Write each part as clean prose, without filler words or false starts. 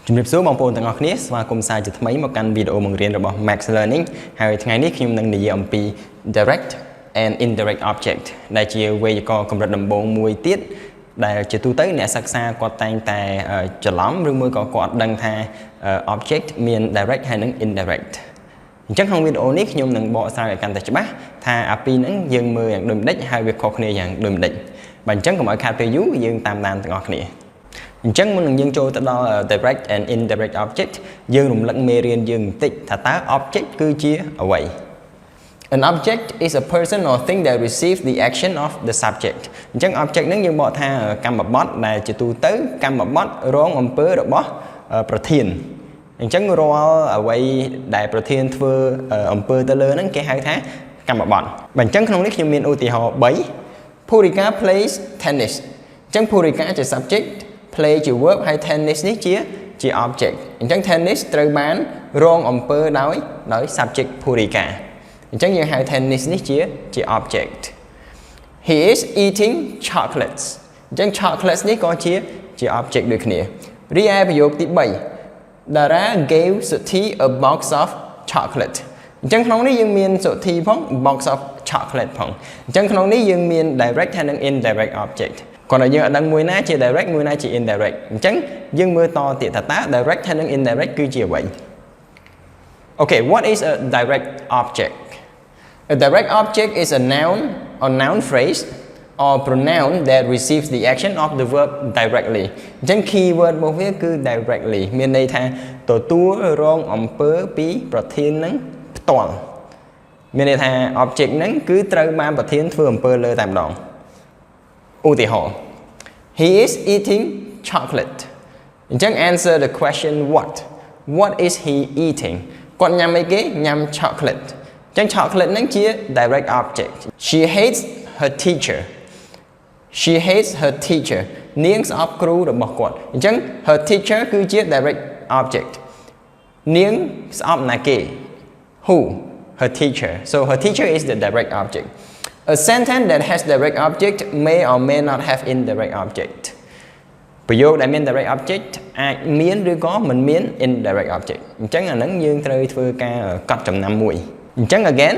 ជំរាបសួរបងប្អូនទាំងអស់គ្នាស្វាគមន៍សាជាថ្មីមកកាន់វីដេអូបង្រៀនរបស់ MaxLearning ហើយថ្ងៃនេះខ្ញុំនឹងនិយាយអំពី Direct and Indirect Object ដែលជាវេយ្យាករណ៍កម្រិតដំបូងមួយទៀតដែលជាទូទៅអ្នកសិក្សាគាត់តែងតែច្រឡំឬមួយក៏គាត់ដឹងថា Object មាន Direct ហើយនិង Indirect អញ្ចឹងក្នុងវីដេអូនេះខ្ញុំនឹងបកស្រាយឲ្យកាន់តែច្បាស់ថាអាពីរហ្នឹងយើងមើលយ៉ាងដូចម្ដេចហើយវាខុសគ្នាយ៉ាងដូចម្ដេចបើអញ្ចឹងកុំឲ្យខាតពេលយូរយើងតាមដានទាំងអស់គ្នាអញ្ចឹងមុននឹងយើងចូលទៅដល់ direct and indirect object យើងរំលឹកមេរៀនយើងបន្តិចថាតើ object គឺជាអ្វី An object is a person or thing that receives the action of the subject អញ្ចឹង object ហ្នឹងយើងបកថាកម្មបត្តិដែលជាទូទៅកម្មបត្តិរងអំពើរបស់ប្រធានអញ្ចឹងរាល់អ្វីដែលប្រធានធ្វើអំពើទៅលើហ្នឹងគេហៅថាកម្មបត្តិបើអញ្ចឹងក្នុងនេះខ្ញុំមានឧទាហរណ៍3 Purika plays tennis អញ្ចឹង Purika ជា subject play ជា verb ហើយ tennis នេះជា object អញ្ចឹង tennis ត្រូវបានរងអំពើដោយ subject Purika អញ្ចឹងយើងហៅ tennis នេះជា object He is eating chocolates អញ្ចឹង chocolates នេះក៏ជា object ដូចគ្នារីឯប្រយោគទី3 Dara gave Suthi a box of chocolate អញ្ចឹងក្នុងនេះយើងមាន Suthi ផង box of chocolate ផងអញ្ចឹងក្នុងនេះយើងមាន direct ហើយនិង indirect object còn làយើងអត់ដឹងមួយណាជា direct មួយណាជា indirect អញ្ចឹងយើងមើលតទៀតថាតើ direct ហើយនិង indirect គឺជាអ្វី Okay what is a direct object A direct object is a noun or noun phrase or pronoun that receives the action of the verb directly អញ្ចឹង keyword របស់វាគឺ directly មានន័យថាទទួលរងអំពើពីប្រធាននឹងផ្ទាល់មានន័យថា object ហ្នឹងគឺត្រូវបានប្រធានធ្វើអំពើលើតែម្ដងឧទាហរណ៍ He is eating chocolate អញ្ចឹង answer the question what is he eating គាត់ញ៉ាំអីគេញ៉ាំ chocolate អញ្ចឹង chocolate ហ្នឹងជា direct object She hates her teacher She hates her teacher នាងស្អប់គ្រូរបស់គាត់អញ្ចឹង her teacher គឺជា direct object នាងស្អប់ណាគេ Who her teacher so her teacher is the direct object A sentence that has direct object may or may not have indirect object ប្រយោគដែលមាន direct object អាចមានឬក៏មិនមាន indirect object អញ្ចឹងអាហ្នឹងយើងត្រូវធ្វើការកត់ចំណាំមួយអញ្ចឹង again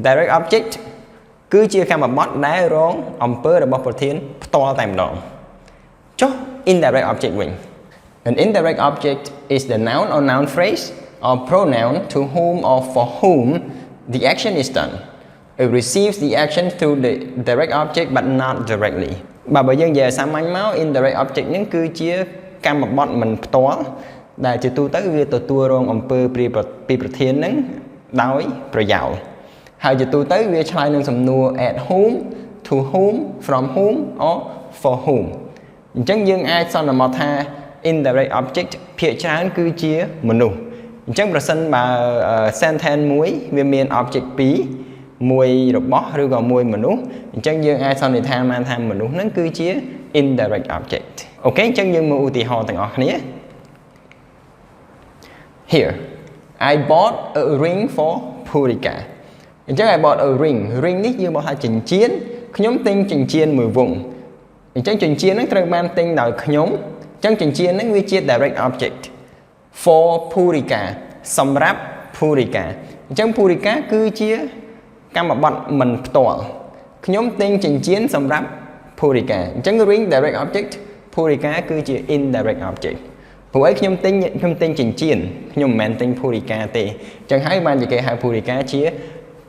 direct object គឺជាកម្មបត្តិដែលរងអំពើរបស់ប្រធានផ្ទាល់តែម្ដងចុះ indirect object វិញ An indirect object is the noun or noun phrase or pronoun to whom or for whom the action is done It receives the action through the direct object but not directly បើយើងនិយាយសាមញ្ញមក indirect object ហ្នឹងគឺជាកម្មបត្តិមិនផ្ទាល់ដែលជាទូទៅវាទទួលរងអំពើពីប្រធានហ្នឹងដោយប្រយោលហើយជាទូទៅវាឆ្លើយនឹងសំណួរ at whom to whom from whom or for whom អញ្ចឹងយើងអាចសន្មតថា indirect object ភាគច្រើនគឺជាមនុស្សអញ្ចឹងប្រសិនបើ sentence មួយវាមាន object 2មួយរបស់ឬក៏មួយមនុស្សអញ្ចឹងយើងអាចសន្និដ្ឋានបានថាមនុស្សហ្នឹងគឺជា indirect object អូខេអញ្ចឹងយើងមើលឧទាហរណ៍ទាំងអស់គ្នា Here I bought a ring for Purika អញ្ចឹង I bought a ring នេះយើងបោះថាចិញ្ចៀនខ្ញុំទិញចិញ្ចៀនមួយវង់អញ្ចឹងចិញ្ចៀនហ្នឹងត្រូវបានទិញដោយខ្ញុំអញ្ចឹងចិញ្ចៀនហ្នឹងវាជា direct object for Purika សម្រាប់ Purika អញ្ចឹង Purika គឺជាកម្មបត្តិមិនផ្ទាល់ខ្ញុំទិញចិញ្ចៀនសម្រាប់ Purika អញ្ចឹង ring direct object Purika គឺជា indirect object ព្រោះអីខ្ញុំទិញចិញ្ចៀនខ្ញុំមិនមែនទិញ Purika ទេអញ្ចឹងហើយបានជាគេហៅ Purika ជា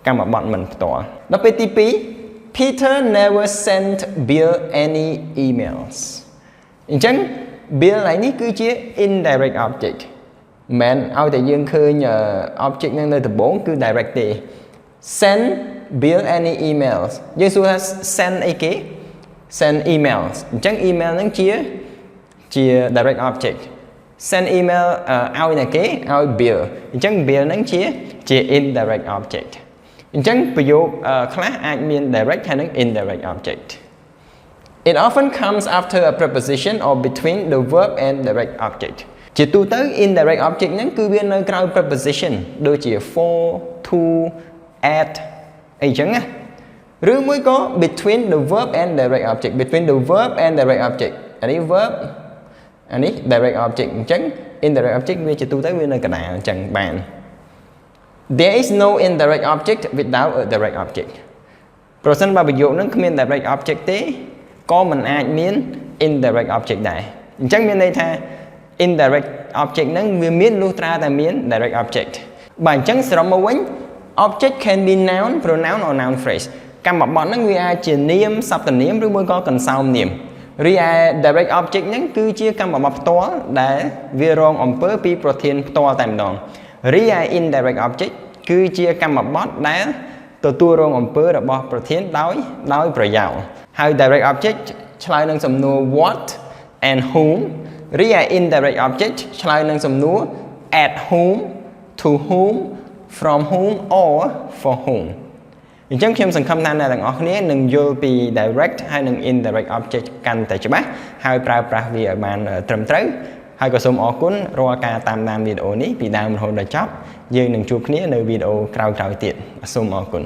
កម្មបត្តិមិនផ្ទាល់ដល់ពេលទី2 Peter never sent Bill any emails អញ្ចឹង Bill ឯនេះគឺជា indirect object មិនឲ្យតែយើងឃើញ object ហ្នឹងនៅដំបូងគឺ direct ទេSend Bill any emails យើងសួរថា send អីគេ send emails អញ្ចឹង email ហ្នឹងជា direct object send email ឲ្យណាគេឲ្យ Bill អញ្ចឹង Bill ហ្នឹងជា indirect object អញ្ចឹងប្រយោគខ្លះអាចមាន direct ហើយនិង indirect object It often comes after a preposition or between the verb and direct object ជាទូទៅ indirect object ហ្នឹងគឺវានៅក្រៅ preposition ដូចជា for to at អីចឹងណាឬមួយក៏ between the verb and direct object between the verb and direct object អានេះ verb អានេះ direct object អញ្ចឹង indirect object វាជាទូទៅវានៅកណ្ដាលអញ្ចឹងបាន There is no indirect object without a direct object ប្រសិនបើប្រយោគហ្នឹងគ្មាន direct object ទេក៏មិនអាចមាន indirect object ដែរអញ្ចឹងមានន័យថា indirect object ហ្នឹងវាមានលុះត្រាតែមាន direct object បើអញ្ចឹងសរុបមកវិញ object can be noun pronoun or noun phrase កម្មបត្តិហ្នឹងវាអាចជានាមសព្ទនាមឬមួយក៏កន្សោមនាមរីឯ direct object ហ្នឹងគឺជាកម្មបត្តិផ្ទាល់ដែលវារងអំពើពីប្រធានផ្ទាល់តែម្ដងរីឯ indirect object គឺជាកម្មបត្តិដែលទទួលរងអំពើរបស់ប្រធានដោយប្រយោលហើយ direct object ឆ្លើយនឹងសំណួរ what and whom រីឯ indirect object ឆ្លើយនឹងសំណួរ at whom to whom from whom or for whom អញ្ចឹងខ្ញុំសង្ឃឹមថាអ្នកទាំងអស់គ្នានឹងយល់ពី direct ហើយនិង indirect object កាន់តែច្បាស់ហើយប្រើប្រាស់វាឲ្យបានត្រឹមត្រូវហើយក៏សូមអរគុណរាល់ការតាមដានវីដេអូនេះពីដើមរហូតដល់ចប់យើងនឹងជួបគ្នានៅវីដេអូក្រោយៗទៀតសូមអរគុណ